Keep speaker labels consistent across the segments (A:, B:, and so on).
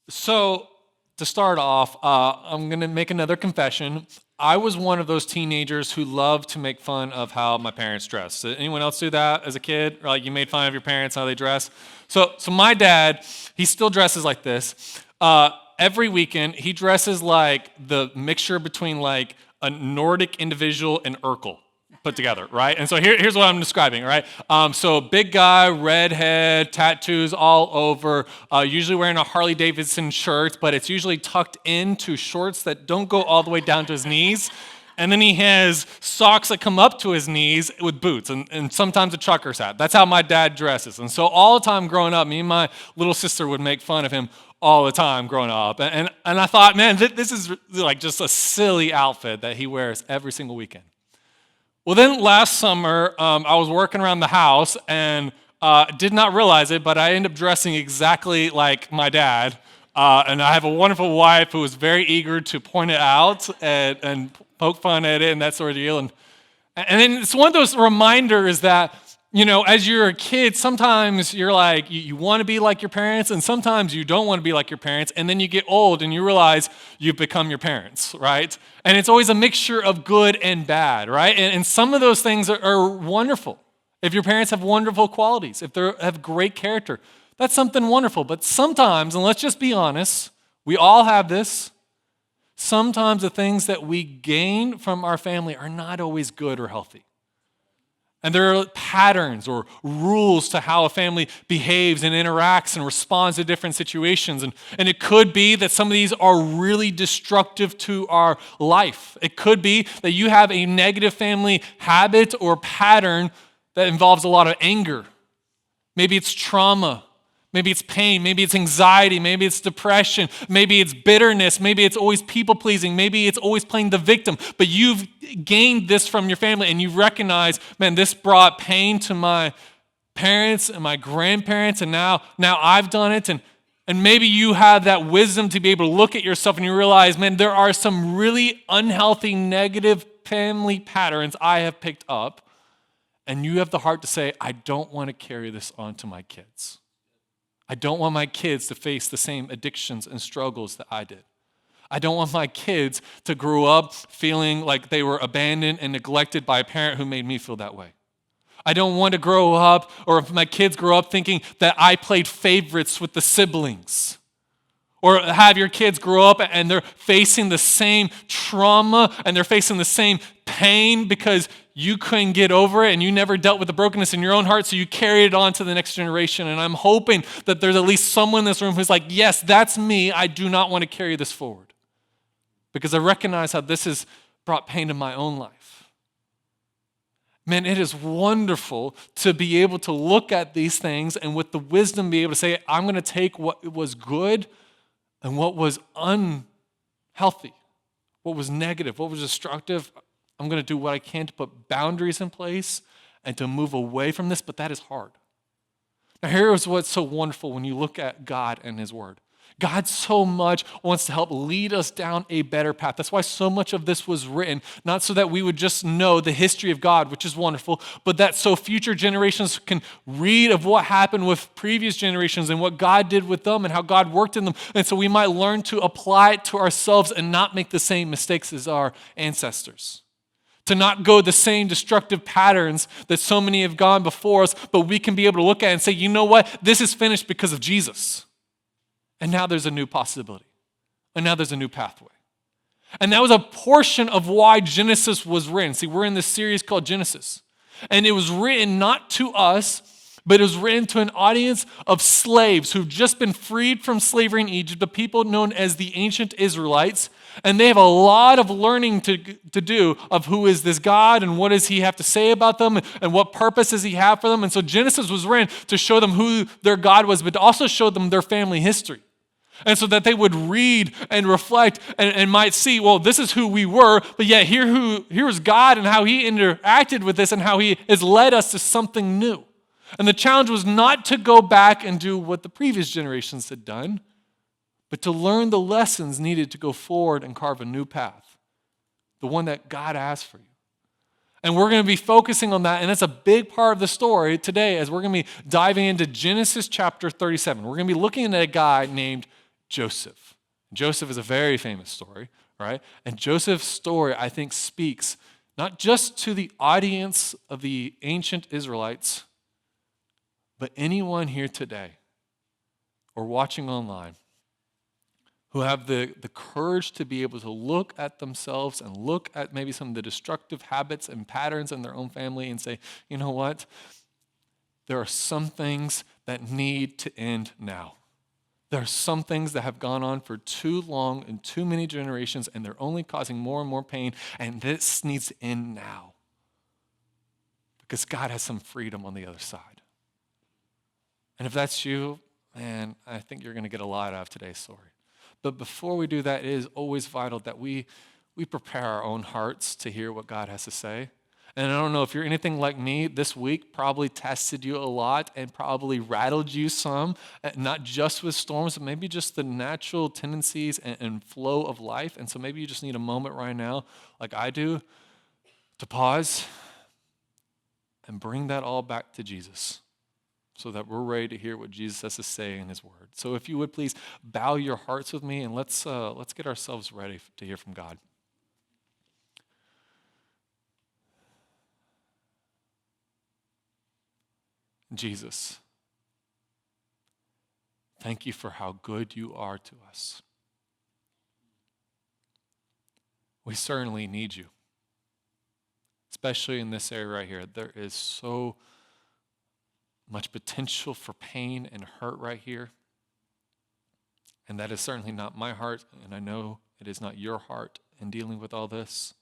A: So, to start off, I'm going to make another confession. I was one of those teenagers who loved to make fun of how my parents dress. Did anyone else do that as a kid? Or like you made fun of your parents, how they dress? So my dad, he still dresses like this. Every weekend, he dresses like the mixture between like a Nordic individual and Urkel put together, right? And so here's what I'm describing, right? So big guy, redhead, tattoos all over, usually wearing a Harley Davidson shirt, but it's usually tucked into shorts that don't go all the way down to his knees. And then he has socks that come up to his knees with boots and sometimes a trucker's hat. That's how my dad dresses. And so all the time growing up, me and my little sister would make fun of him all the time growing up. And I thought, man, this is like just a silly outfit that he wears every single weekend. Well, then last summer, I was working around the house and did not realize it, but I ended up dressing exactly like my dad. And I have a wonderful wife who was very eager to point it out and poke fun at it and that sort of deal. And then it's one of those reminders that, you know, as you're a kid, sometimes you're like, you want to be like your parents, and sometimes you don't want to be like your parents, and then you get old and you realize you've become your parents, right? And it's always a mixture of good and bad, right? And some of those things are wonderful. If your parents have wonderful qualities, if they have great character, that's something wonderful. But sometimes, and let's just be honest, we all have this, sometimes the things that we gain from our family are not always good or healthy. And there are patterns or rules to how a family behaves and interacts and responds to different situations. And it could be that some of these are really destructive to our life. It could be that you have a negative family habit or pattern that involves a lot of anger. Maybe it's trauma. Maybe it's pain, maybe it's anxiety, maybe it's depression, maybe it's bitterness, maybe it's always people-pleasing, maybe it's always playing the victim. But you've gained this from your family and you recognize, man, this brought pain to my parents and my grandparents, and now I've done it. And maybe you have that wisdom to be able to look at yourself and you realize, man, there are some really unhealthy, negative family patterns I have picked up. And you have the heart to say, I don't want to carry this on to my kids. I don't want my kids to face the same addictions and struggles that I did. I don't want my kids to grow up feeling like they were abandoned and neglected by a parent who made me feel that way. I don't want to grow up, or if my kids grow up thinking that I played favorites with the siblings. Or have your kids grow up and they're facing the same trauma and they're facing the same pain because you couldn't get over it and you never dealt with the brokenness in your own heart, so you carried it on to the next generation. And I'm hoping that there's at least someone in this room who's like, yes, that's me. I do not want to carry this forward because I recognize how this has brought pain to my own life. Man, it is wonderful to be able to look at these things and with the wisdom be able to say, I'm going to take what was good and what was unhealthy, what was negative, what was destructive. I'm going to do what I can to put boundaries in place and to move away from this, but that is hard. Now, here's what's so wonderful when you look at God and His Word. God so much wants to help lead us down a better path. That's why so much of this was written, not so that we would just know the history of God, which is wonderful, but that so future generations can read of what happened with previous generations and what God did with them and how God worked in them. And so we might learn to apply it to ourselves and not make the same mistakes as our ancestors. To not go the same destructive patterns that so many have gone before us, but we can be able to look at it and say, you know what? This is finished because of Jesus. And now there's a new possibility. And now there's a new pathway. And that was a portion of why Genesis was written. See, we're in this series called Genesis. And it was written not to us, but it was written to an audience of slaves who've just been freed from slavery in Egypt, the people known as the ancient Israelites. And they have a lot of learning to do of who is this God and what does He have to say about them and what purpose does He have for them. And so Genesis was written to show them who their God was, but to also show them their family history. And so that they would read and reflect and might see, well, this is who we were, but yet here's God and how He interacted with this and how He has led us to something new. And the challenge was not to go back and do what the previous generations had done, but to learn the lessons needed to go forward and carve a new path, the one that God has for you. And we're going to be focusing on that, and that's a big part of the story today as we're going to be diving into Genesis chapter 37. We're going to be looking at a guy named Joseph. Joseph is a very famous story, right? And Joseph's story, I think, speaks not just to the audience of the ancient Israelites, but anyone here today or watching online who have the courage to be able to look at themselves and look at maybe some of the destructive habits and patterns in their own family and say, you know what? There are some things that need to end now. There are some things that have gone on for too long and too many generations, and they're only causing more and more pain, and this needs to end now. Because God has some freedom on the other side. And if that's you, man, I think you're going to get a lot out of today's story. But before we do that, it is always vital that we prepare our own hearts to hear what God has to say. And I don't know if you're anything like me, this week probably tested you a lot and probably rattled you some, not just with storms, but maybe just the natural tendencies and flow of life. And so maybe you just need a moment right now, like I do, to pause and bring that all back to Jesus so that we're ready to hear what Jesus has to say in his word. So if you would please bow your hearts with me and let's get ourselves ready to hear from God. Jesus, thank you for how good you are to us. We certainly need you, especially in this area right here. There is so much potential for pain and hurt right here. And that is certainly not my heart, and I know it is not your heart in dealing with all this.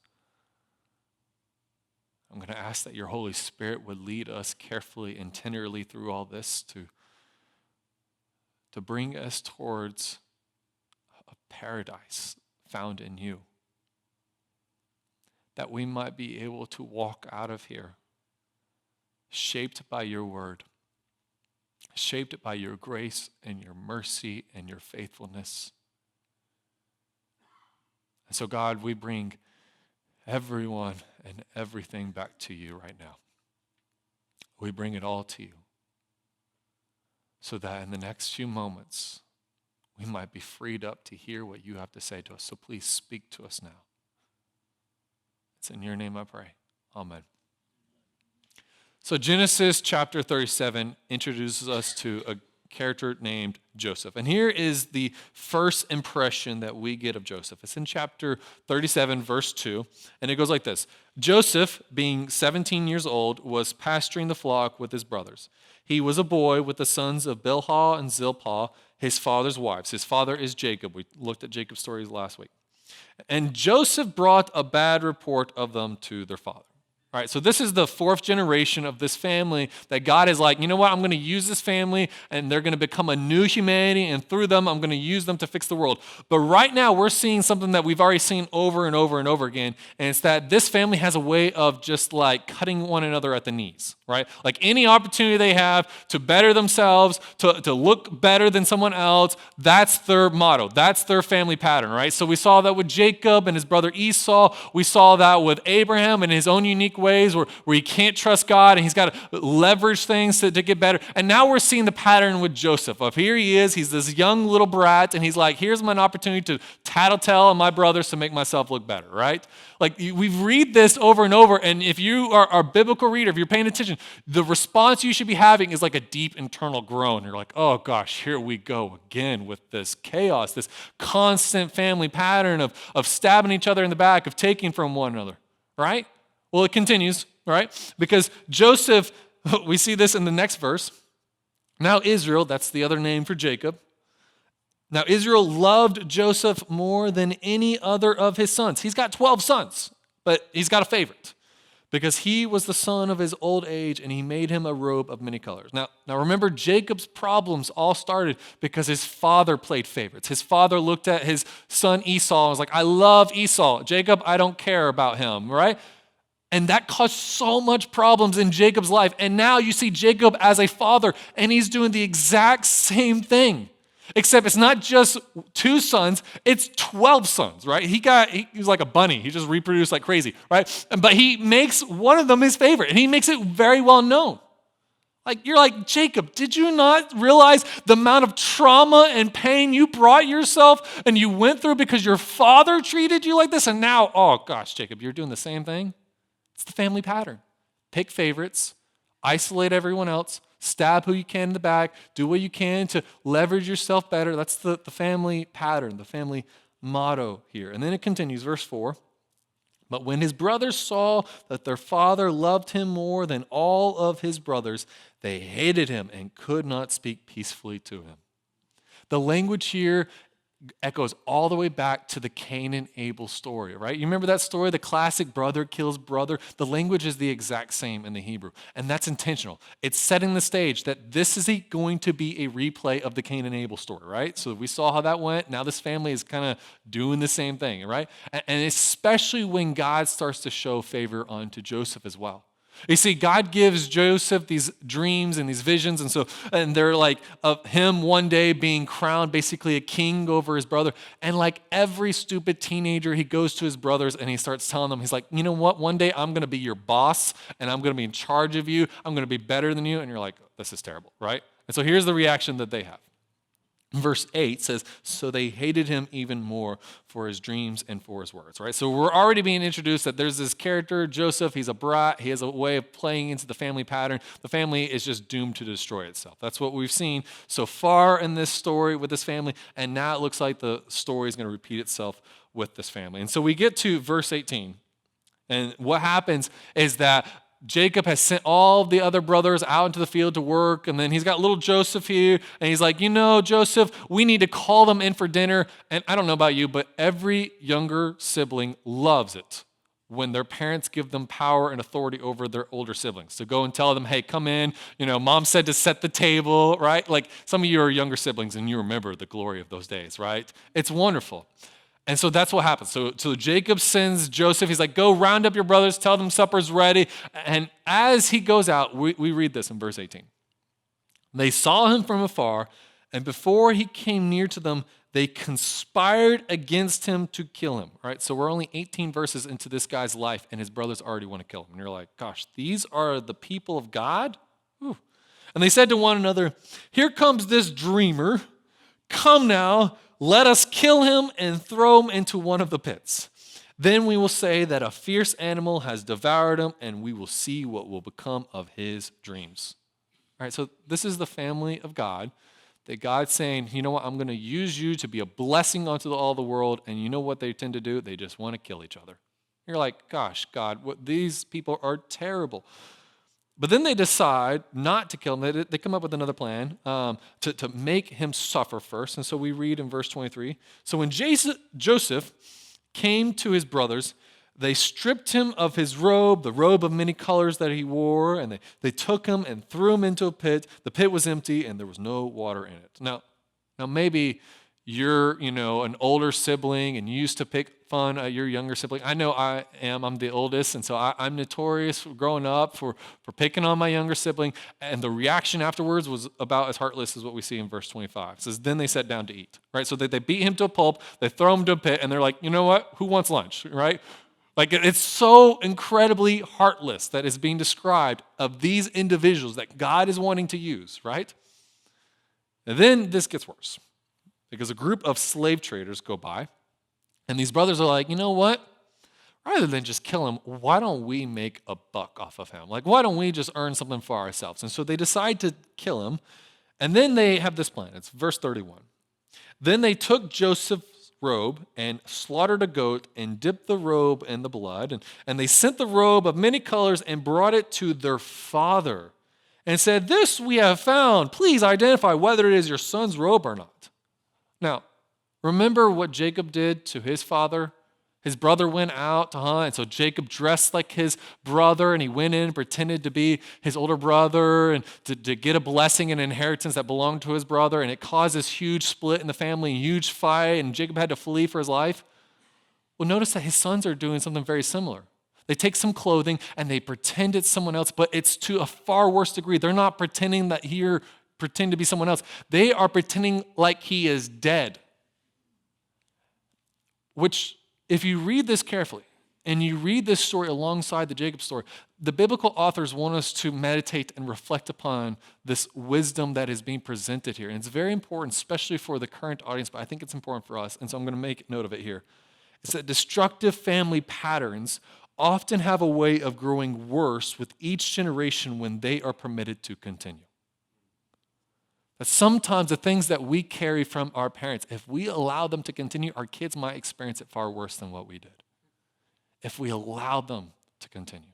A: I'm going to ask that your Holy Spirit would lead us carefully and tenderly through all this to bring us towards a paradise found in you. That we might be able to walk out of here shaped by your word, shaped by your grace and your mercy and your faithfulness. And so, God, we bring everyone and everything back to you right now. We bring it all to you so that in the next few moments, we might be freed up to hear what you have to say to us. So please speak to us now. It's in your name I pray. Amen. So Genesis chapter 37 introduces us to a character named Joseph. And here is the first impression that we get of Joseph. It's in chapter 37, verse 2, and it goes like this. Joseph, being 17 years old, was pasturing the flock with his brothers. He was a boy with the sons of Bilhah and Zilpah, his father's wives. His father is Jacob. We looked at Jacob's stories last week. And Joseph brought a bad report of them to their father. All right, so this is the fourth generation of this family that God is like, you know what, I'm going to use this family and they're going to become a new humanity, and through them, I'm going to use them to fix the world. But right now, we're seeing something that we've already seen over and over and over again, and it's that this family has a way of just like cutting one another at the knees, right? Like any opportunity they have to better themselves, to look better than someone else, that's their motto. That's their family pattern, right? So we saw that with Jacob and his brother Esau. We saw that with Abraham in his own unique ways where he can't trust God and he's got to leverage things to get better. And now we're seeing the pattern with Joseph. Of here he is, he's this young little brat, and he's like, here's my opportunity to tattletale on my brothers to make myself look better, right? Like we read this over and over, and if you are a biblical reader, if you're paying attention, the response you should be having is like a deep internal groan. You're like, oh gosh, here we go again with this chaos, this constant family pattern of stabbing each other in the back, of taking from one another, right? Well, it continues, right? Because Joseph, we see this in the next verse. Now Israel, that's the other name for Jacob. Now Israel loved Joseph more than any other of his sons. He's got 12 sons, but he's got a favorite because he was the son of his old age, and he made him a robe of many colors. Now remember, Jacob's problems all started because his father played favorites. His father looked at his son Esau and was like, I love Esau. Jacob, I don't care about him, right? And that caused so much problems in Jacob's life. And now you see Jacob as a father, and he's doing the exact same thing. Except it's not just 2 sons, it's 12 sons, right? He was like a bunny. He just reproduced like crazy, right? But he makes one of them his favorite, and he makes it very well known. Like, you're like, Jacob, did you not realize the amount of trauma and pain you brought yourself and you went through because your father treated you like this? And now, oh gosh, Jacob, you're doing the same thing? It's the family pattern. Pick favorites, isolate everyone else, stab who you can in the back, do what you can to leverage yourself better. That's the family pattern, the family motto here. And then it continues, verse 4. But when his brothers saw that their father loved him more than all of his brothers, they hated him and could not speak peacefully to him. The language here echoes all the way back to the Cain and Abel story, right? You remember that story, the classic brother kills brother? The language is the exact same in the Hebrew, and that's intentional. It's setting the stage that this is going to be a replay of the Cain and Abel story, right? So we saw how that went. Now this family is kind of doing the same thing, right? And especially when God starts to show favor onto Joseph as well. You see, God gives Joseph these dreams and these visions, and they're like of him one day being crowned basically a king over his brother. And like every stupid teenager, he goes to his brothers and he starts telling them, he's like, you know what? One day I'm going to be your boss and I'm going to be in charge of you. I'm going to be better than you. And you're like, this is terrible, right? And so here's the reaction that they have. Verse 8 says, so they hated him even more for his dreams and for his words, right? So we're already being introduced that there's this character, Joseph, he's a brat, he has a way of playing into the family pattern. The family is just doomed to destroy itself. That's what we've seen so far in this story with this family, and now it looks like the story is going to repeat itself with this family. And so we get to verse 18, and what happens is that Jacob has sent all the other brothers out into the field to work, and then he's got little Joseph here, and he's like, you know, Joseph, we need to call them in for dinner. And I don't know about you, but every younger sibling loves it when their parents give them power and authority over their older siblings. So go and tell them, hey, come in. You know, mom said to set the table, right? Like some of you are younger siblings, and you remember the glory of those days, right? It's wonderful. And so that's what happens. So Jacob sends Joseph. He's like, go round up your brothers, tell them supper's ready. And as he goes out, we read this in verse 18. They saw him from afar, and before he came near to them, they conspired against him to kill him. Right? So we're only 18 verses into this guy's life, and his brothers already want to kill him. And you're like, gosh, these are the people of God? Whew. And they said to one another, here comes this dreamer. Come now, let us kill him and throw him into one of the pits. Then we will say that a fierce animal has devoured him, and we will see what will become of his dreams. All right, so this is the family of God, that God's saying, you know what, I'm going to use you to be a blessing unto all the world, and you know what they tend to do? They just want to kill each other. You're like, gosh, God, these people are terrible. But then they decide not to kill him. They come up with another plan to make him suffer first. And so we read in verse 23, so when Joseph came to his brothers, they stripped him of his robe, the robe of many colors that he wore, and they took him and threw him into a pit. The pit was empty, and there was no water in it. Now maybe you're, an older sibling and you used to pick fun at your younger sibling. I know I am. I'm the oldest, and so I'm notorious growing up for picking on my younger sibling, and the reaction afterwards was about as heartless as what we see in verse 25. It says, then they sat down to eat, right? So they beat him to a pulp, they throw him to a pit, and they're like, you know what? Who wants lunch, right? Like, it's so incredibly heartless that is being described of these individuals that God is wanting to use, right? And then this gets worse, because a group of slave traders go by, and these brothers are like, you know what? Rather than just kill him, why don't we make a buck off of him? Like, why don't we just earn something for ourselves? And so they decide to kill him, and then they have this plan. It's verse 31. Then they took Joseph's robe and slaughtered a goat and dipped the robe in the blood, and they sent the robe of many colors and brought it to their father and said, this we have found. Please identify whether it is your son's robe or not. Now, remember what Jacob did to his father? His brother went out to hunt, and so Jacob dressed like his brother, and he went in and pretended to be his older brother and to get a blessing and inheritance that belonged to his brother, and it caused this huge split in the family, a huge fight, and Jacob had to flee for his life. Well, notice that his sons are doing something very similar. They take some clothing, and they pretend it's someone else, but it's to a far worse degree. They're not pretending that pretend to be someone else. They are pretending like he is dead. Which, if you read this carefully, and you read this story alongside the Jacob story, the biblical authors want us to meditate and reflect upon this wisdom that is being presented here. And it's very important, especially for the current audience, but I think it's important for us. And so I'm going to make note of it here. It's that destructive family patterns often have a way of growing worse with each generation when they are permitted to continue. That sometimes the things that we carry from our parents, if we allow them to continue, our kids might experience it far worse than what we did. If we allow them to continue.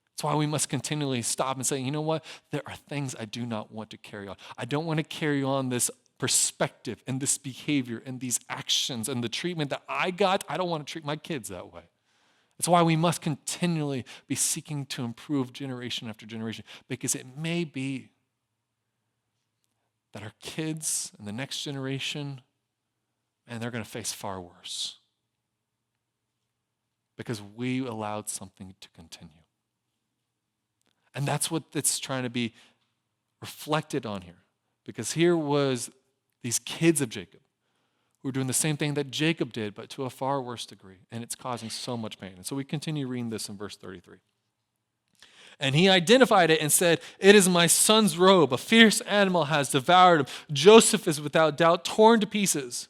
A: That's why we must continually stop and say, you know what? There are things I do not want to carry on. I don't want to carry on this perspective and this behavior and these actions and the treatment that I got. I don't want to treat my kids that way. That's why we must continually be seeking to improve generation after generation, because it may be that our kids and the next generation, man, they're going to face far worse because we allowed something to continue. And that's what it's trying to be reflected on here, because here was these kids of Jacob who were doing the same thing that Jacob did, but to a far worse degree, and it's causing so much pain. And so we continue reading this in verse 33. And he identified it and said, "It is my son's robe. A fierce animal has devoured him. Joseph is without doubt torn to pieces."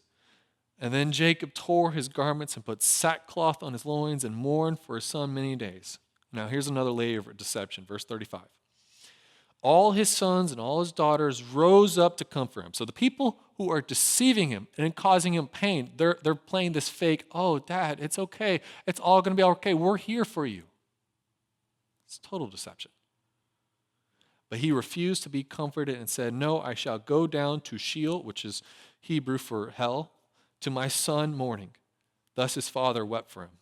A: And then Jacob tore his garments and put sackcloth on his loins and mourned for his son many days. Now here's another layer of deception. Verse 35. All his sons and all his daughters rose up to comfort him. So the people who are deceiving him and causing him pain, they're playing this fake, "Oh, Dad, it's okay. It's all going to be okay. We're here for you." It's total deception. But he refused to be comforted and said, "No, I shall go down to Sheol," which is Hebrew for hell, "to my son mourning." Thus his father wept for him.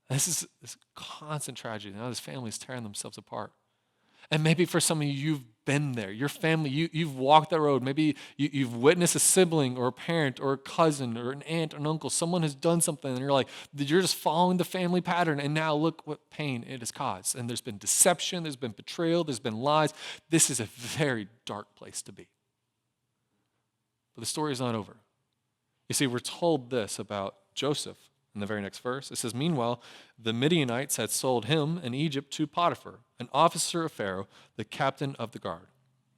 A: This is this constant tragedy. Now his family is tearing themselves apart. And maybe for some of you, you've been there. Your family, you've walked that road. Maybe you've witnessed a sibling or a parent or a cousin or an aunt or an uncle. Someone has done something and you're like, you're just following the family pattern. And now look what pain it has caused. And there's been deception, there's been betrayal, there's been lies. This is a very dark place to be. But the story is not over. You see, we're told this about Joseph in the very next verse. It says, "Meanwhile, the Midianites had sold him in Egypt to Potiphar, an officer of Pharaoh, the captain of the guard."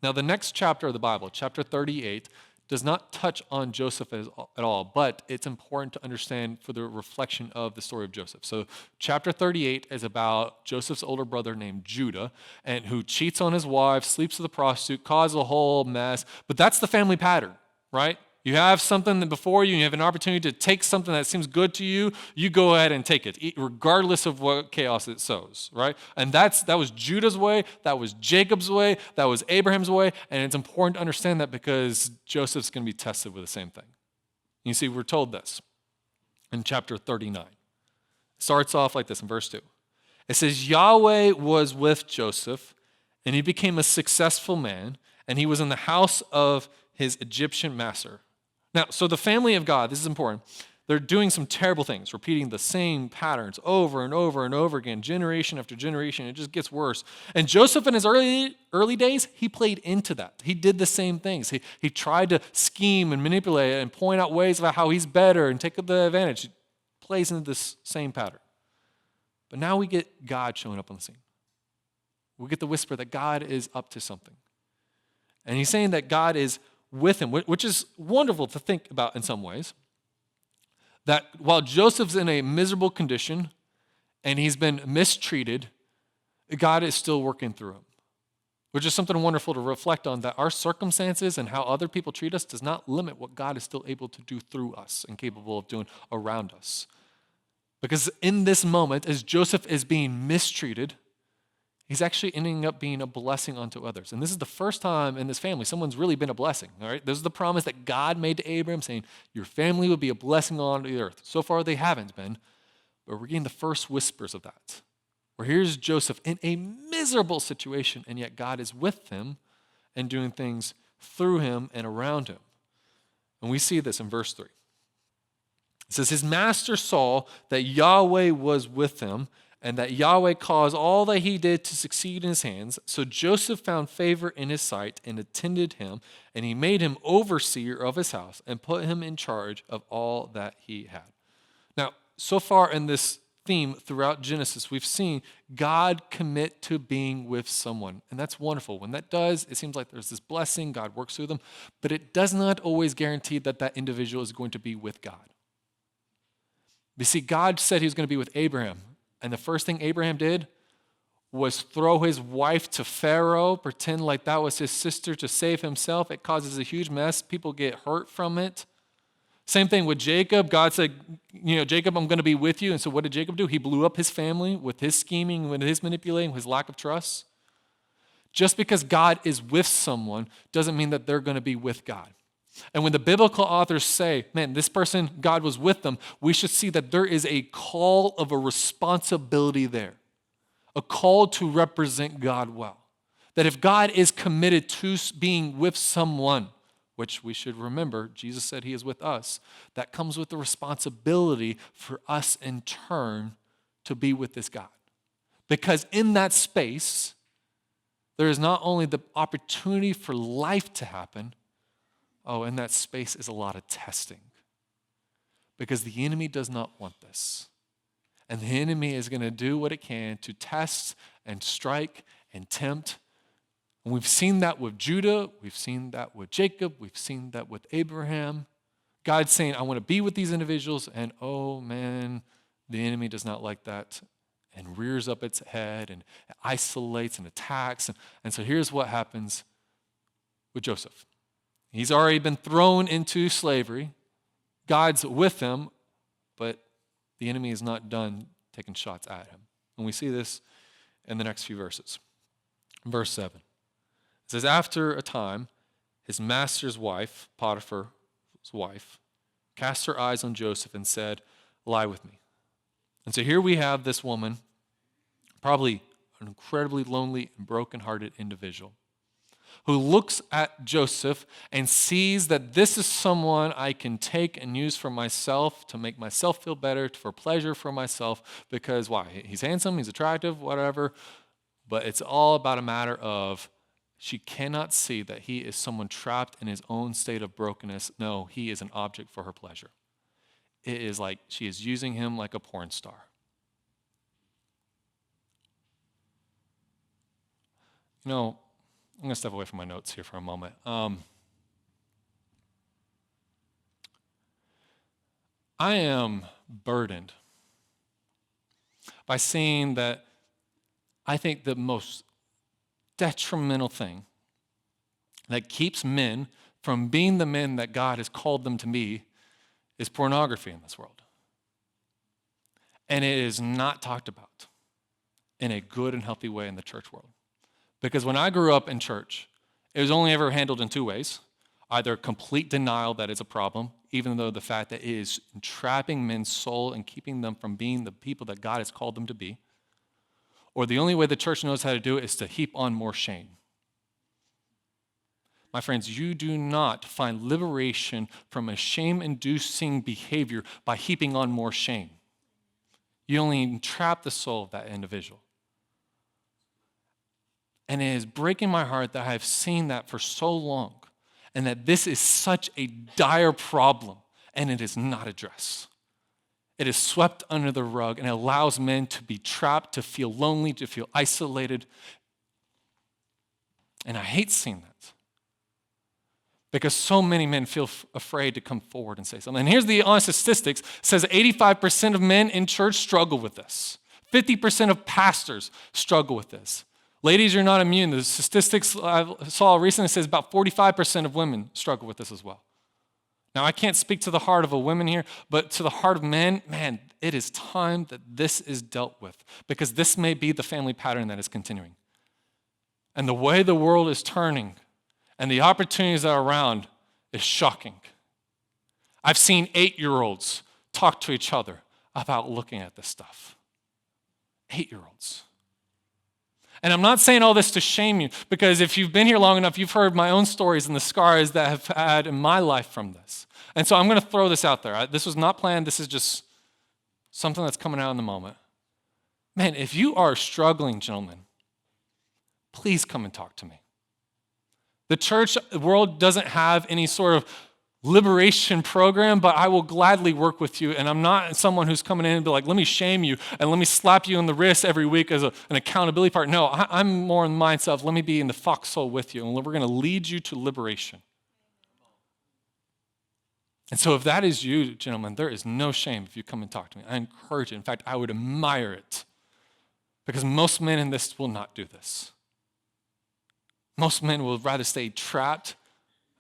A: Now, the next chapter of the Bible, chapter 38, does not touch on Joseph at all, but it's important to understand for the reflection of the story of Joseph. So chapter 38 is about Joseph's older brother named Judah, and who cheats on his wife, sleeps with a prostitute, causes a whole mess. But that's the family pattern, right? You have something before you, and you have an opportunity to take something that seems good to you, you go ahead and take it, regardless of what chaos it sows, right? And that was Judah's way, that was Jacob's way, that was Abraham's way, and it's important to understand that because Joseph's going to be tested with the same thing. You see, we're told this in chapter 39. It starts off like this in verse 2. It says, "Yahweh was with Joseph, and he became a successful man, and he was in the house of his Egyptian master." Now, so the family of God, this is important, they're doing some terrible things, repeating the same patterns over and over and over again, generation after generation. It just gets worse. And Joseph in his early days, he played into that. He did the same things. He tried to scheme and manipulate and point out ways about how he's better and take the advantage. He plays into this same pattern. But now we get God showing up on the scene. We get the whisper that God is up to something. And he's saying that God is with him, which is wonderful to think about in some ways. That while Joseph's in a miserable condition and he's been mistreated, God is still working through him. Which is something wonderful to reflect on, that our circumstances and how other people treat us does not limit what God is still able to do through us and capable of doing around us. Because in this moment, as Joseph is being mistreated, he's actually ending up being a blessing unto others. And this is the first time in this family someone's really been a blessing. All right, this is the promise that God made to Abraham, saying, your family will be a blessing on the earth. So far they haven't been, but we're getting the first whispers of that. Where here's Joseph in a miserable situation, and yet God is with him and doing things through him and around him. And we see this in verse 3. It says, his master saw that Yahweh was with him, and that Yahweh caused all that he did to succeed in his hands. So Joseph found favor in his sight and attended him, and he made him overseer of his house and put him in charge of all that he had. Now, so far in this theme throughout Genesis, we've seen God commit to being with someone. And that's wonderful. When that does, it seems like there's this blessing, God works through them, but it does not always guarantee that that individual is going to be with God. You see, God said he was going to be with Abraham. And the first thing Abraham did was throw his wife to Pharaoh, pretend like that was his sister to save himself. It causes a huge mess. People get hurt from it. Same thing with Jacob. God said, Jacob, I'm going to be with you. And so what did Jacob do? He blew up his family with his scheming, with his manipulating, with his lack of trust. Just because God is with someone doesn't mean that they're going to be with God. And when the biblical authors say, man, this person, God was with them, we should see that there is a call of a responsibility there, a call to represent God well. That if God is committed to being with someone, which we should remember, Jesus said he is with us, that comes with the responsibility for us in turn to be with this God. Because in that space, there is not only the opportunity for life to happen, in that space is a lot of testing. Because the enemy does not want this. And the enemy is going to do what it can to test and strike and tempt. And we've seen that with Judah. We've seen that with Jacob. We've seen that with Abraham. God's saying, I want to be with these individuals. And oh man, the enemy does not like that and rears up its head and isolates and attacks. And so here's what happens with Joseph. He's already been thrown into slavery. God's with him, but the enemy is not done taking shots at him. And we see this in the next few verses. Verse 7. It says, after a time, his master's wife, Potiphar's wife, cast her eyes on Joseph and said, lie with me. And so here we have this woman, probably an incredibly lonely and brokenhearted individual, who looks at Joseph and sees that this is someone I can take and use for myself to make myself feel better, for pleasure for myself, because why? He's handsome, he's attractive, whatever, but it's all about a matter of she cannot see that he is someone trapped in his own state of brokenness. No, he is an object for her pleasure. It is like she is using him like a porn star. I'm going to step away from my notes here for a moment. I am burdened by seeing that I think the most detrimental thing that keeps men from being the men that God has called them to be is pornography in this world. And it is not talked about in a good and healthy way in the church world. Because when I grew up in church, it was only ever handled in two ways. Either complete denial that it's a problem, even though the fact that it is entrapping men's soul and keeping them from being the people that God has called them to be. Or the only way the church knows how to do it is to heap on more shame. My friends, you do not find liberation from a shame-inducing behavior by heaping on more shame. You only entrap the soul of that individual. And it is breaking my heart that I have seen that for so long, and that this is such a dire problem, and it is not addressed. It is swept under the rug and it allows men to be trapped, to feel lonely, to feel isolated. And I hate seeing that. Because so many men feel afraid to come forward and say something. And here's the honest statistics. It says 85% of men in church struggle with this. 50% of pastors struggle with this. Ladies, you're not immune. The statistics I saw recently says about 45% of women struggle with this as well. Now, I can't speak to the heart of a woman here, but to the heart of men, man, it is time that this is dealt with, because this may be the family pattern that is continuing. And the way the world is turning and the opportunities that are around is shocking. I've seen 8-year-olds talk to each other about looking at this stuff. 8-year-olds. And I'm not saying all this to shame you, because if you've been here long enough, you've heard my own stories and the scars that I've had in my life from this. And so I'm going to throw this out there. This was not planned. This is just something that's coming out in the moment. Man, if you are struggling, gentlemen, please come and talk to me. The church world doesn't have any sort of liberation program, but I will gladly work with you. And I'm not someone who's coming in and be like, let me shame you and let me slap you in the wrist every week as an accountability partner. No, I'm more in the mindset of let me be in the foxhole with you, and we're going to lead you to liberation. And so if that is you, gentlemen, there is no shame if you come and talk to me. I encourage it. In fact, I would admire it, because most men in this will not do this. Most men will rather stay trapped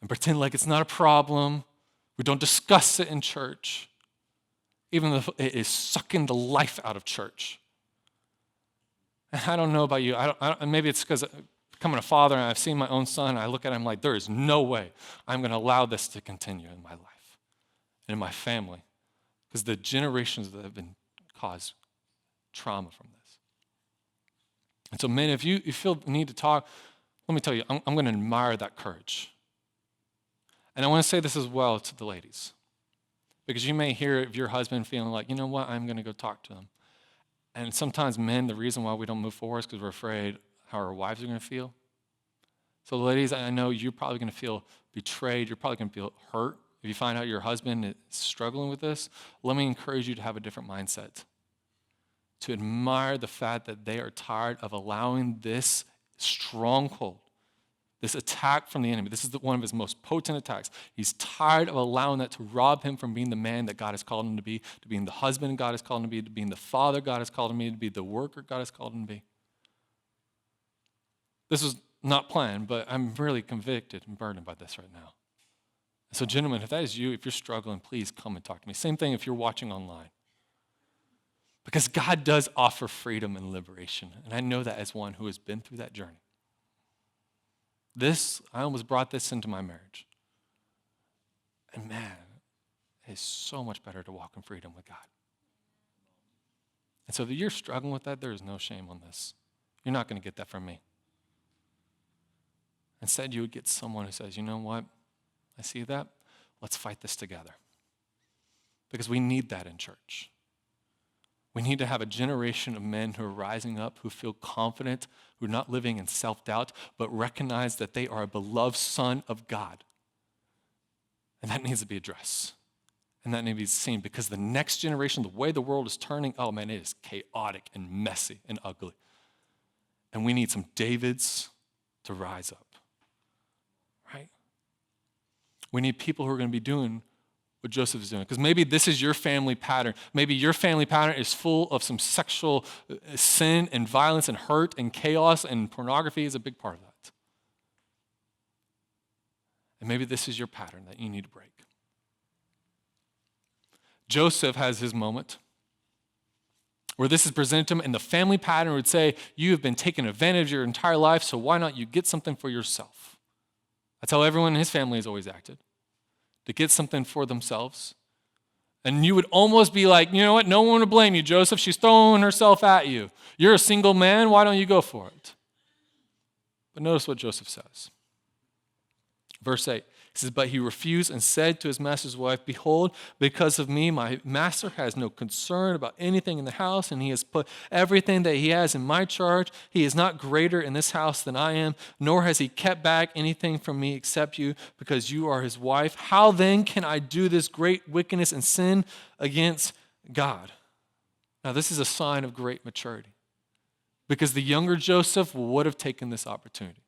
A: and pretend like it's not a problem. We don't discuss it in church, even though it is sucking the life out of church. And I don't know about you. Maybe it's because becoming a father and I've seen my own son, I look at him like, there is no way I'm going to allow this to continue in my life and in my family, because the generations that have been caused trauma from this. And so men, if you feel the need to talk, let me tell you, I'm going to admire that courage. And I want to say this as well to the ladies, because you may hear of your husband feeling like, you know what, I'm going to go talk to him. And sometimes men, the reason why we don't move forward is because we're afraid how our wives are going to feel. So ladies, I know you're probably going to feel betrayed. You're probably going to feel hurt if you find out your husband is struggling with this. Let me encourage you to have a different mindset, to admire the fact that they are tired of allowing this stronghold, this attack from the enemy. This is one of his most potent attacks. He's tired of allowing that to rob him from being the man that God has called him to being the husband God has called him to being the father God has called him to be the worker God has called him to be. This was not planned, but I'm really convicted and burdened by this right now. So gentlemen, if that is you, if you're struggling, please come and talk to me. Same thing if you're watching online. Because God does offer freedom and liberation. And I know that as one who has been through that journey. I almost brought this into my marriage. And man, it is so much better to walk in freedom with God. And so if you're struggling with that, there is no shame on this. You're not going to get that from me. Instead, you would get someone who says, you know what? I see that. Let's fight this together. Because we need that in church. We need to have a generation of men who are rising up, who feel confident, who are not living in self-doubt, but recognize that they are a beloved son of God. And that needs to be addressed. And that needs to be seen, because the next generation, the way the world is turning, oh man, it is chaotic and messy and ugly. And we need some Davids to rise up, right? We need people who are going to be doing what Joseph is doing. Because maybe this is your family pattern. Maybe your family pattern is full of some sexual sin and violence and hurt and chaos, and pornography is a big part of that. And maybe this is your pattern that you need to break. Joseph has his moment where this is presented to him, and the family pattern would say, you have been taken advantage of your entire life, so why not you get something for yourself? That's how everyone in his family has always acted, to get something for themselves. And you would almost be like, you know what, no one would blame you, Joseph. She's throwing herself at you. You're a single man, why don't you go for it? But notice what Joseph says. Verse 8, he says, but he refused and said to his master's wife, behold, because of me, my master has no concern about anything in the house, and he has put everything that he has in my charge. He is not greater in this house than I am, nor has he kept back anything from me except you, because you are his wife. How then can I do this great wickedness and sin against God? Now, this is a sign of great maturity, because the younger Joseph would have taken this opportunity.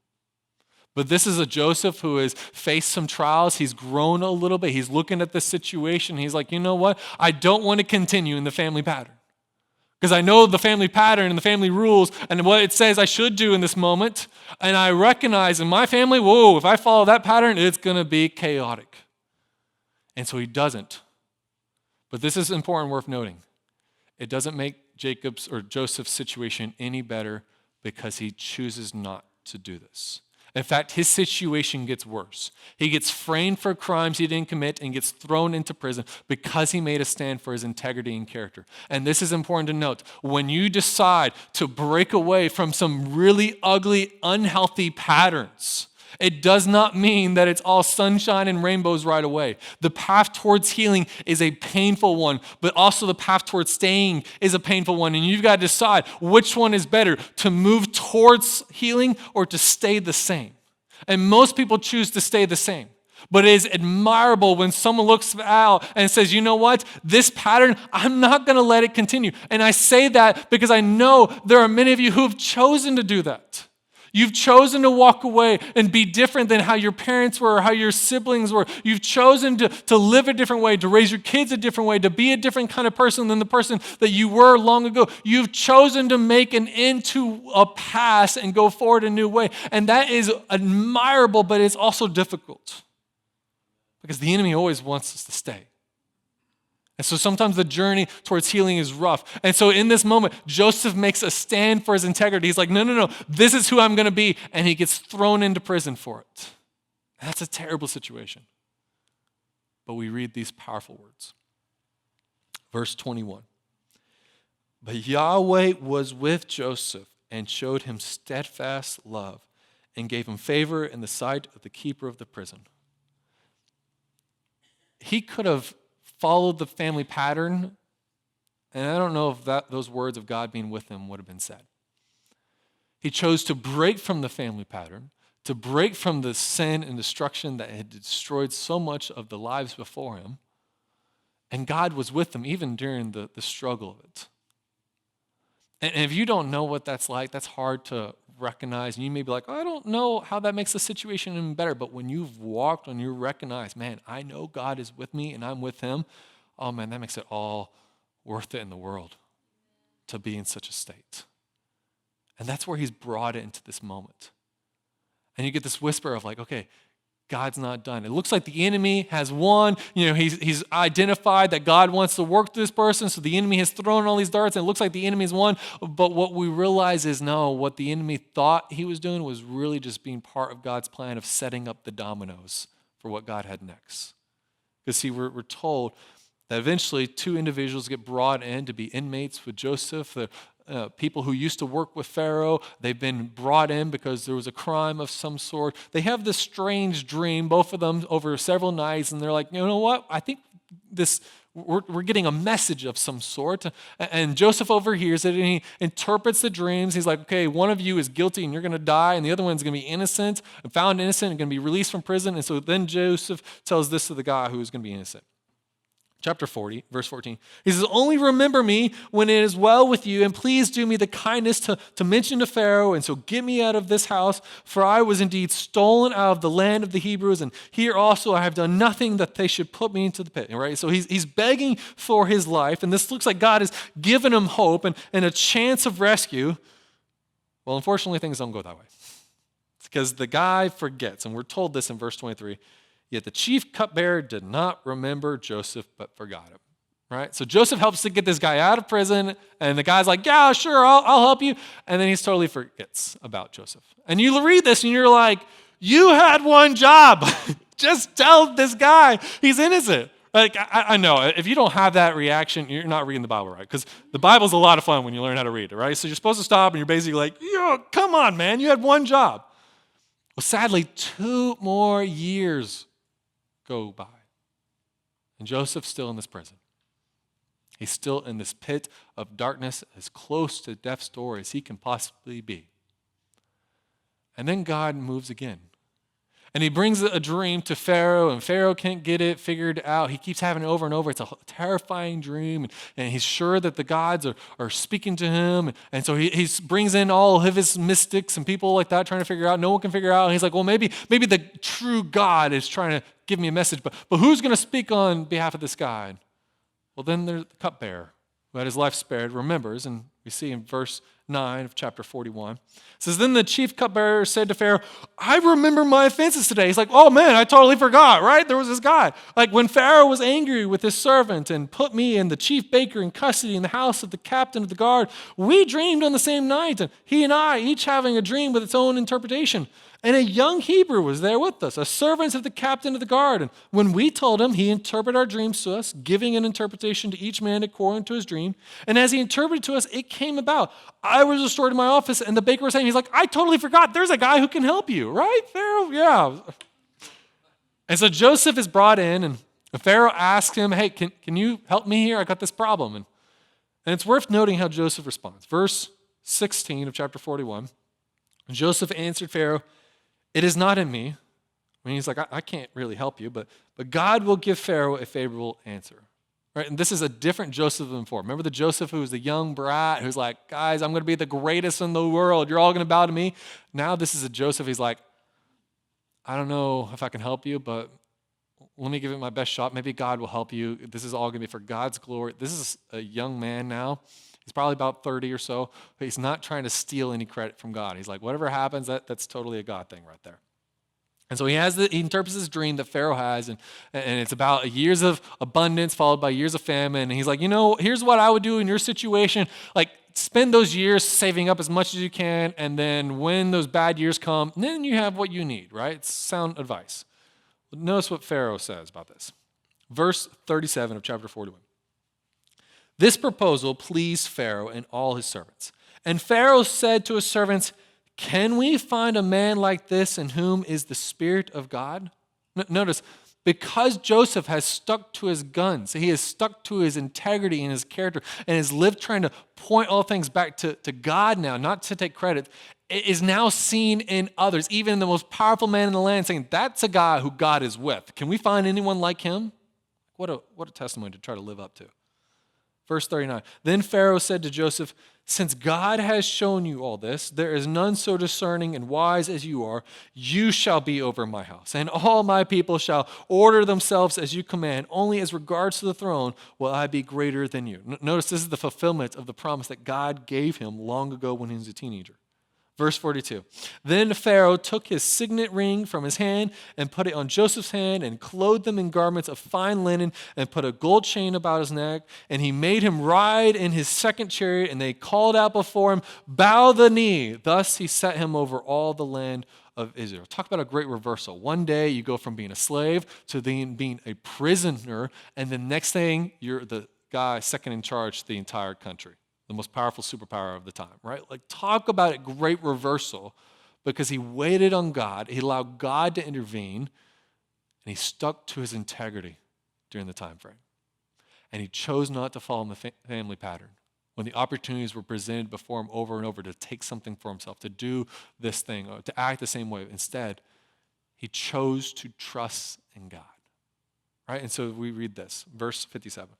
A: But this is a Joseph who has faced some trials. He's grown a little bit. He's looking at the situation. He's like, you know what? I don't want to continue in the family pattern, because I know the family pattern and the family rules and what it says I should do in this moment. And I recognize in my family, whoa, if I follow that pattern, it's going to be chaotic. And so he doesn't. But this is important, worth noting. It doesn't make Jacob's or Joseph's situation any better because he chooses not to do this. In fact, his situation gets worse. He gets framed for crimes he didn't commit and gets thrown into prison because he made a stand for his integrity and character. And this is important to note. When you decide to break away from some really ugly, unhealthy patterns, it does not mean that it's all sunshine and rainbows right away. The path towards healing is a painful one, but also the path towards staying is a painful one. And you've got to decide which one is better, to move towards healing or to stay the same. And most people choose to stay the same. But it is admirable when someone looks out and says, you know what? This pattern, I'm not going to let it continue. And I say that because I know there are many of you who have chosen to do that. You've chosen to walk away and be different than how your parents were or how your siblings were. You've chosen to live a different way, to raise your kids a different way, to be a different kind of person than the person that you were long ago. You've chosen to make an end to a past and go forward a new way. And that is admirable, but it's also difficult because the enemy always wants us to stay. And so sometimes the journey towards healing is rough. And so in this moment, Joseph makes a stand for his integrity. He's like, no, this is who I'm going to be. And he gets thrown into prison for it. And that's a terrible situation. But we read these powerful words. Verse 21. But Yahweh was with Joseph and showed him steadfast love and gave him favor in the sight of the keeper of the prison. He could have followed the family pattern, and I don't know if those words of God being with him would have been said. He chose to break from the family pattern, to break from the sin and destruction that had destroyed so much of the lives before him, and God was with him even during the struggle of it. And if you don't know what that's like, that's hard to recognize, and you may be like, I don't know how that makes the situation even better, but when you've walked and you recognize, man, I know God is with me and I'm with him, oh man, that makes it all worth it in the world to be in such a state. And that's where he's brought it into this moment. And you get this whisper of like, okay, God's not done. It looks like the enemy has won. He's identified that God wants to work through this person, so the enemy has thrown all these darts, and it looks like the enemy's won. But what we realize is, no, what the enemy thought he was doing was really just being part of God's plan of setting up the dominoes for what God had next. Because see, we're told that eventually two individuals get brought in to be inmates with Joseph. The people who used to work with Pharaoh, they've been brought in because there was a crime of some sort. They have this strange dream, both of them over several nights, and they're like, you know what? I think we're getting a message of some sort. And Joseph overhears it, and he interprets the dreams. He's like, okay, one of you is guilty and you're going to die, and the other one's going to be innocent, and found innocent, and going to be released from prison. And so then Joseph tells this to the guy who is going to be innocent. Chapter 40, verse 14. He says, only remember me when it is well with you, and please do me the kindness to mention to Pharaoh, and so get me out of this house, for I was indeed stolen out of the land of the Hebrews, and here also I have done nothing that they should put me into the pit. Right? So he's begging for his life, and this looks like God has given him hope and a chance of rescue. Well, unfortunately, things don't go that way. It's because the guy forgets, and we're told this in verse 23. Yet the chief cupbearer did not remember Joseph, but forgot him. Right? So Joseph helps to get this guy out of prison, and the guy's like, yeah, sure, I'll help you. And then he totally forgets about Joseph. And you read this, and you're like, you had one job. Just tell this guy he's innocent. Like, I know, if you don't have that reaction, you're not reading the Bible right. Because the Bible's a lot of fun when you learn how to read it, right? So you're supposed to stop, and you're basically like, yo, come on, man, you had one job. Well, sadly, 2 more years go by. And Joseph's still in this prison. He's still in this pit of darkness, as close to death's door as he can possibly be. And then God moves again. And he brings a dream to Pharaoh, and Pharaoh can't get it figured out. He keeps having it over and over. It's a terrifying dream, and he's sure that the gods are speaking to him. And so he brings in all of his mystics and people like that trying to figure out. No one can figure out. And he's like, well, maybe the true God is trying to give me a message, but who's going to speak on behalf of this guy? Well, then there's the cupbearer who had his life spared, remembers, and we see in verse 9 of chapter 41. It says, then the chief cupbearer said to Pharaoh, I remember my offenses today. He's like, oh man, I totally forgot, right? There was this guy. Like when Pharaoh was angry with his servant and put me and the chief baker in custody in the house of the captain of the guard, we dreamed on the same night, and he and I each having a dream with its own interpretation. And a young Hebrew was there with us, a servant of the captain of the guard. And when we told him, he interpreted our dreams to us, giving an interpretation to each man according to his dream. And as he interpreted to us, it came about. I was restored to my office, and the baker was saying, he's like, I totally forgot. There's a guy who can help you, right? Pharaoh, yeah. And so Joseph is brought in, and Pharaoh asks him, hey, can you help me here? I got this problem. And it's worth noting how Joseph responds. Verse 16 of chapter 41, Joseph answered Pharaoh, it is not in me, I mean, he's like, I can't really help you, but God will give Pharaoh a favorable answer. Right? And this is a different Joseph than before. Remember the Joseph who was the young brat who's like, guys, I'm going to be the greatest in the world. You're all going to bow to me. Now this is a Joseph. He's like, I don't know if I can help you, but let me give it my best shot. Maybe God will help you. This is all going to be for God's glory. This is a young man now. He's probably about 30 or so, but he's not trying to steal any credit from God. He's like, whatever happens, that's totally a God thing right there. And so he interprets this dream that Pharaoh has, and it's about years of abundance followed by years of famine. And he's like, here's what I would do in your situation. Like, spend those years saving up as much as you can, and then when those bad years come, then you have what you need, right? It's sound advice. But notice what Pharaoh says about this. Verse 37 of chapter 41. This proposal pleased Pharaoh and all his servants. And Pharaoh said to his servants, can we find a man like this in whom is the Spirit of God? Notice, because Joseph has stuck to his guns, he has stuck to his integrity and his character, and has lived trying to point all things back to God now, not to take credit, it is now seen in others, even the most powerful man in the land, saying, that's a guy who God is with. Can we find anyone like him? What a testimony to try to live up to. Verse 39, then Pharaoh said to Joseph, since God has shown you all this, there is none so discerning and wise as you are. You shall be over my house, and all my people shall order themselves as you command. Only as regards to the throne will I be greater than you. Notice this is the fulfillment of the promise that God gave him long ago when he was a teenager. Verse 42, then Pharaoh took his signet ring from his hand and put it on Joseph's hand and clothed them in garments of fine linen and put a gold chain about his neck. And he made him ride in his second chariot, and they called out before him, bow the knee. Thus he set him over all the land of Israel. Talk about a great reversal. One day you go from being a slave to then being a prisoner, and the next thing you're the guy second in charge to the entire country. The most powerful superpower of the time, right? Like, talk about a great reversal, because he waited on God. He allowed God to intervene, and he stuck to his integrity during the time frame. And he chose not to follow the family pattern. When the opportunities were presented before him over and over to take something for himself, to do this thing, or to act the same way, instead, he chose to trust in God, right? And so we read this, verse 57.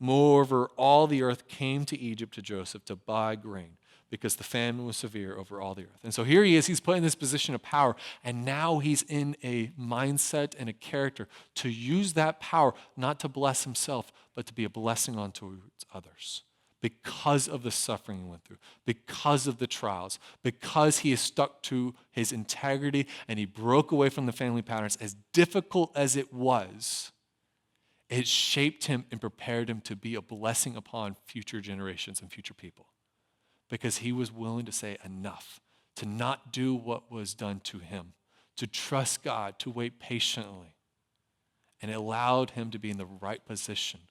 A: Moreover, all the earth came to Egypt to Joseph to buy grain, because the famine was severe over all the earth. And so here he is, he's put in this position of power, and now he's in a mindset and a character to use that power not to bless himself, but to be a blessing unto others. Because of the suffering he went through, because of the trials, because he is stuck to his integrity and he broke away from the family patterns, as difficult as it was, it shaped him and prepared him to be a blessing upon future generations and future people, because he was willing to say enough, to not do what was done to him, to trust God, to wait patiently. And it allowed him to be in the right position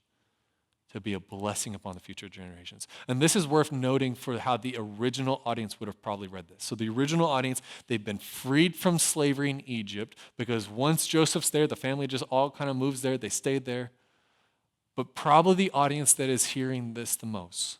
A: to be a blessing upon the future generations. And this is worth noting for how the original audience would have probably read this. So the original audience, they've been freed from slavery in Egypt, because once Joseph's there, the family just all kind of moves there, they stayed there. But probably the audience that is hearing this the most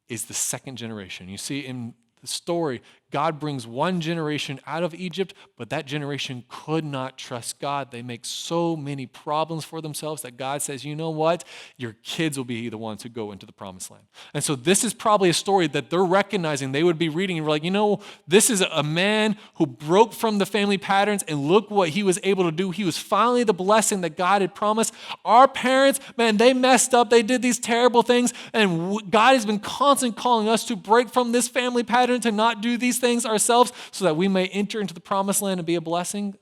A: is the second generation. You see, in the story, God brings one generation out of Egypt, but that generation could not trust God. They make so many problems for themselves that God says, you know what? Your kids will be the ones who go into the promised land. And so this is probably a story that they're recognizing. They would be reading and we're like, this is a man who broke from the family patterns, and look what he was able to do. He was finally the blessing that God had promised. Our parents, man, they messed up. They did these terrible things, and God has been constantly calling us to break from this family pattern, to not do these things ourselves, so that we may enter into the promised land and be a blessing.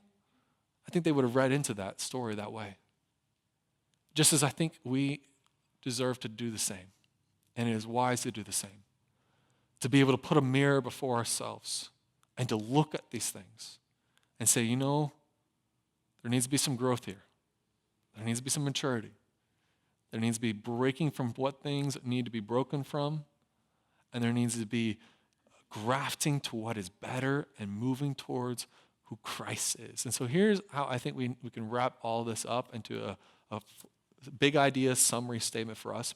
A: I think they would have read into that story that way. Just as I think we deserve to do the same. And it is wise to do the same. To be able to put a mirror before ourselves and to look at these things and say, there needs to be some growth here. There needs to be some maturity. There needs to be breaking from what things need to be broken from. And there needs to be grafting to what is better and moving towards who Christ is. And so here's how I think we can wrap all this up into a big idea summary statement for us.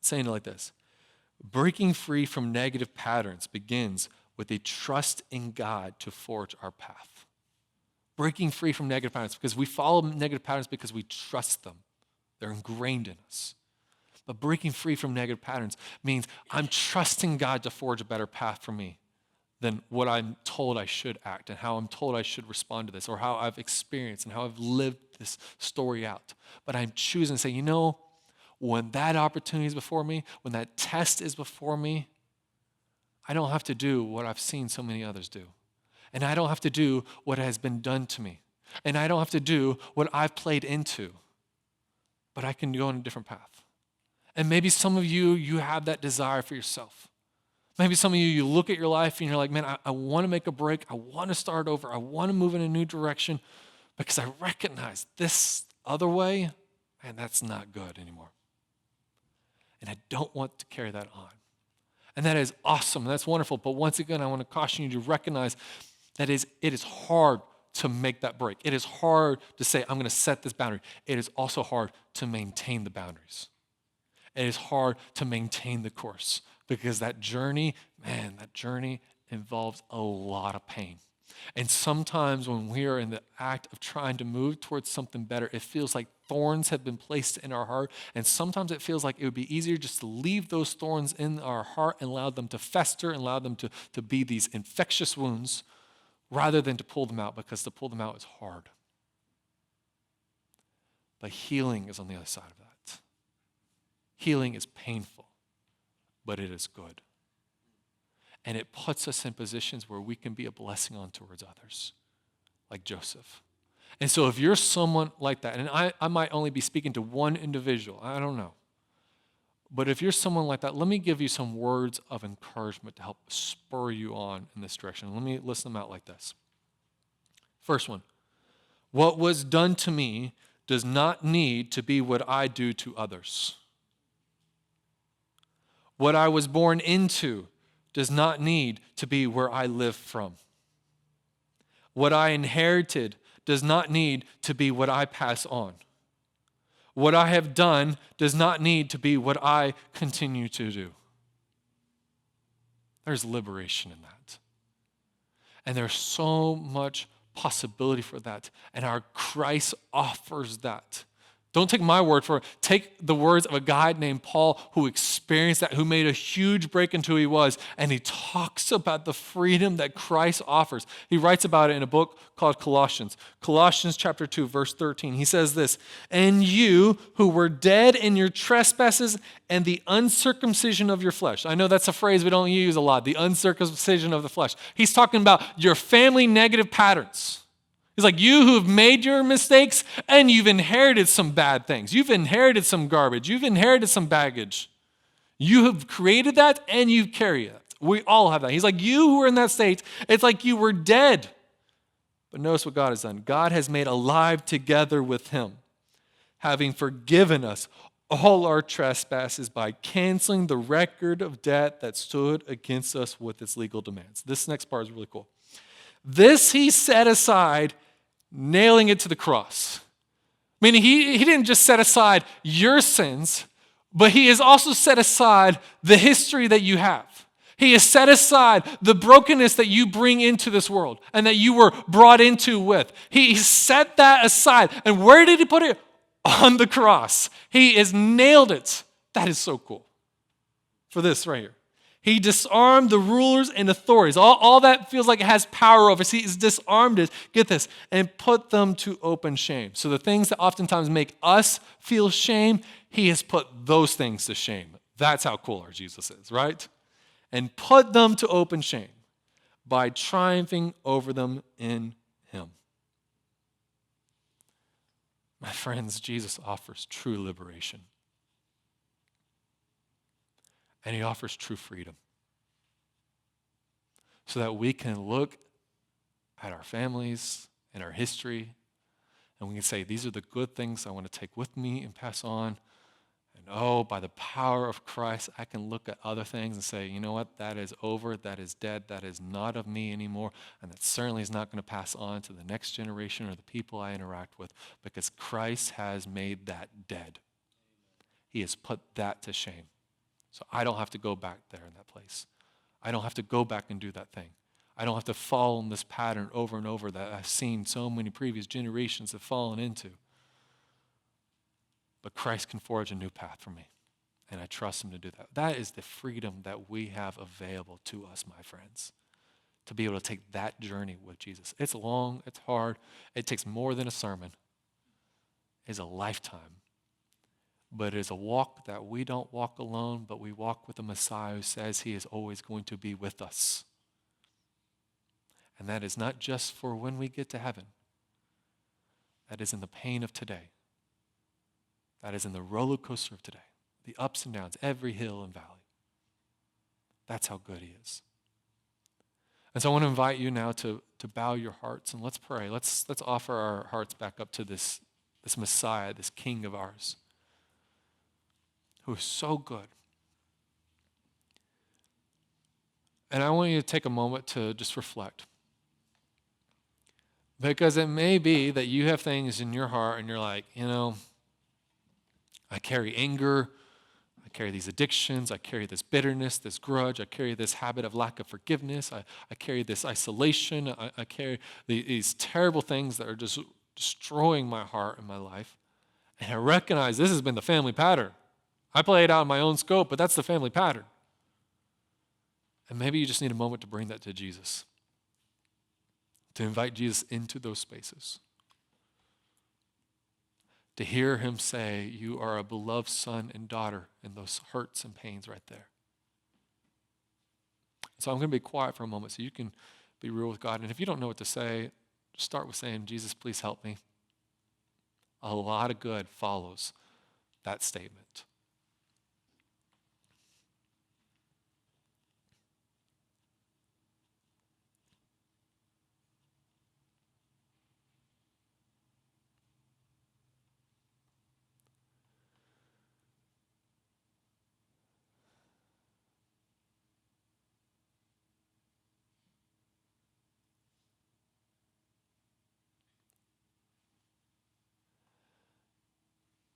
A: Saying it like this: breaking free from negative patterns begins with a trust in God to forge our path. breaking free from negative patterns, because we follow negative patterns because we trust them. They're ingrained in us. But breaking free from negative patterns means I'm trusting God to forge a better path for me than what I'm told I should act and how I'm told I should respond to this, or how I've experienced and how I've lived this story out. But I'm choosing to say, when that opportunity is before me, when that test is before me, I don't have to do what I've seen so many others do. And I don't have to do what has been done to me. And I don't have to do what I've played into. But I can go on a different path. And maybe some of you have that desire for yourself. Maybe some of you look at your life and you're like, man, I want to make a break. I want to start over. I want to move in a new direction because I recognize this other way, and that's not good anymore. And I don't want to carry that on. And that is awesome. That's wonderful. But once again, I want to caution you to recognize that it is hard to make that break. It is hard to say, I'm going to set this boundary. It is also hard to maintain the boundaries. It is hard to maintain the course because that journey involves a lot of pain. And sometimes when we are in the act of trying to move towards something better, it feels like thorns have been placed in our heart. And sometimes it feels like it would be easier just to leave those thorns in our heart and allow them to fester and allow them to be these infectious wounds rather than to pull them out, because to pull them out is hard. But healing is on the other side of that. Healing is painful, but it is good. And it puts us in positions where we can be a blessing on towards others, like Joseph. And so if you're someone like that, and I might only be speaking to one individual, I don't know. But if you're someone like that, let me give you some words of encouragement to help spur you on in this direction. Let me list them out like this. First one, what was done to me does not need to be what I do to others. What I was born into does not need to be where I live from. What I inherited does not need to be what I pass on. What I have done does not need to be what I continue to do. There's liberation in that. And there's so much possibility for that. And our Christ offers that. Don't take my word for it. Take the words of a guy named Paul who experienced that, who made a huge break into who he was, and he talks about the freedom that Christ offers. He writes about it in a book called Colossians. Colossians chapter 2, verse 13. He says this, "And you who were dead in your trespasses and the uncircumcision of your flesh." I know that's a phrase we don't use a lot, the uncircumcision of the flesh. He's talking about your family negative patterns. He's like, you who've made your mistakes and you've inherited some bad things. You've inherited some garbage. You've inherited some baggage. You have created that and you carry it. We all have that. He's like, you who are in that state, it's like you were dead. But notice what God has done. God has made alive together with him, having forgiven us all our trespasses by canceling the record of debt that stood against us with its legal demands. This next part is really cool. This he set aside, nailing it to the cross. Meaning he didn't just set aside your sins, but he has also set aside the history that you have. He has set aside the brokenness that you bring into this world and that you were brought into with. He set that aside. And where did he put it? On the cross. He has nailed it. That is so cool. For this right here. He disarmed the rulers and authorities. All that feels like it has power over us. He has disarmed it, get this, and put them to open shame. So the things that oftentimes make us feel shame, he has put those things to shame. That's how cool our Jesus is, right? And put them to open shame by triumphing over them in him. My friends, Jesus offers true liberation. And he offers true freedom. So that we can look at our families and our history, and we can say, these are the good things I want to take with me and pass on. And by the power of Christ, I can look at other things and say, you know what, that is over, that is dead, that is not of me anymore, and that certainly is not going to pass on to the next generation or the people I interact with, because Christ has made that dead. He has put that to shame. So I don't have to go back there in that place. I don't have to go back and do that thing. I don't have to fall in this pattern over and over that I've seen so many previous generations have fallen into. But Christ can forge a new path for me, and I trust him to do that. That is the freedom that we have available to us, my friends, to be able to take that journey with Jesus. It's long, it's hard, it takes more than a sermon. It's a lifetime. But it is a walk that we don't walk alone, but we walk with a Messiah who says he is always going to be with us. And that is not just for when we get to heaven. That is in the pain of today. That is in the roller coaster of today, the ups and downs, every hill and valley. That's how good he is. And so I want to invite you now to bow your hearts and let's pray. Let's offer our hearts back up to this Messiah, this King of ours, who is so good. And I want you to take a moment to just reflect. Because it may be that you have things in your heart and you're like, I carry anger, I carry these addictions, I carry this bitterness, this grudge, I carry this habit of lack of forgiveness, I carry this isolation, I carry these terrible things that are just destroying my heart and my life. And I recognize this has been the family pattern. I play it out in my own scope, but that's the family pattern. And maybe you just need a moment to bring that to Jesus, to invite Jesus into those spaces, to hear him say, you are a beloved son and daughter, in those hurts and pains right there. So I'm going to be quiet for a moment so you can be real with God. And if you don't know what to say, just start with saying, Jesus, please help me. A lot of good follows that statement.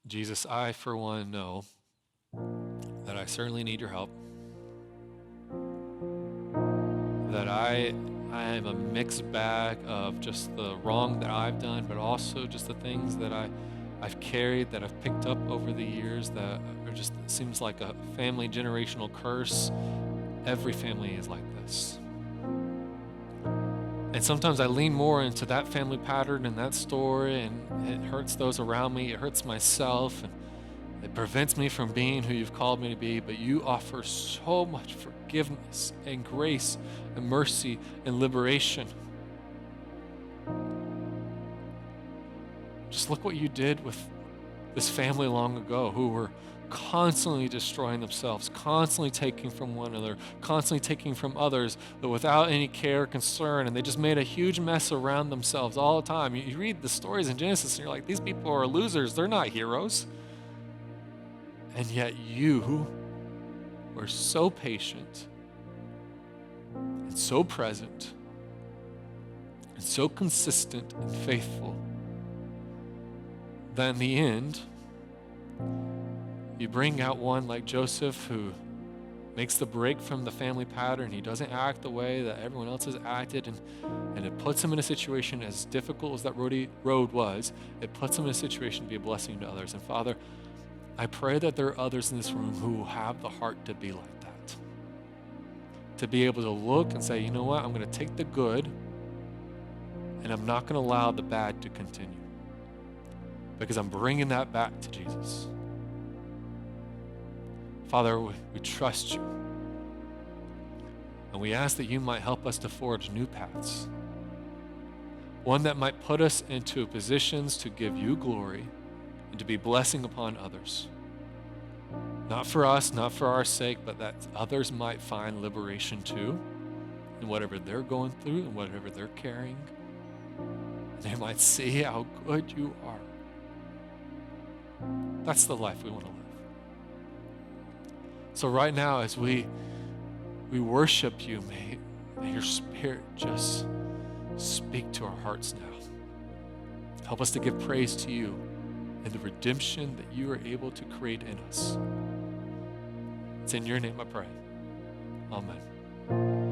A: Jesus, I, for one, know that I certainly need your help, that I am a mixed bag of just the wrong that I've done, but also just the things that I've carried, that I've picked up over the years that are just, it seems like a family generational curse. Every family is like this. And sometimes I lean more into that family pattern and that story, and it hurts those around me. It hurts myself, and it prevents me from being who you've called me to be. But you offer so much forgiveness and grace and mercy and liberation. Just look what you did with this family long ago who were constantly destroying themselves, constantly taking from one another, constantly taking from others, but without any care or concern, and they just made a huge mess around themselves all the time. You read the stories in Genesis, and you're like, these people are losers. They're not heroes. And yet you were so patient and so present and so consistent and faithful that in the end, you bring out one like Joseph who makes the break from the family pattern. He doesn't act the way that everyone else has acted, and it puts him in a situation as difficult as that road was. It puts him in a situation to be a blessing to others. And Father, I pray that there are others in this room who will have the heart to be like that, to be able to look and say, you know what, I'm going to take the good and I'm not going to allow the bad to continue, because I'm bringing that back to Jesus. Father, we trust you, and we ask that you might help us to forge new paths, one that might put us into positions to give you glory and to be blessing upon others. Not for us, not for our sake, but that others might find liberation too in whatever they're going through and whatever they're carrying. And they might see how good you are. That's the life we want to live. So right now, as we worship you, may your Spirit just speak to our hearts now. Help us to give praise to you and the redemption that you are able to create in us. It's in your name I pray. Amen.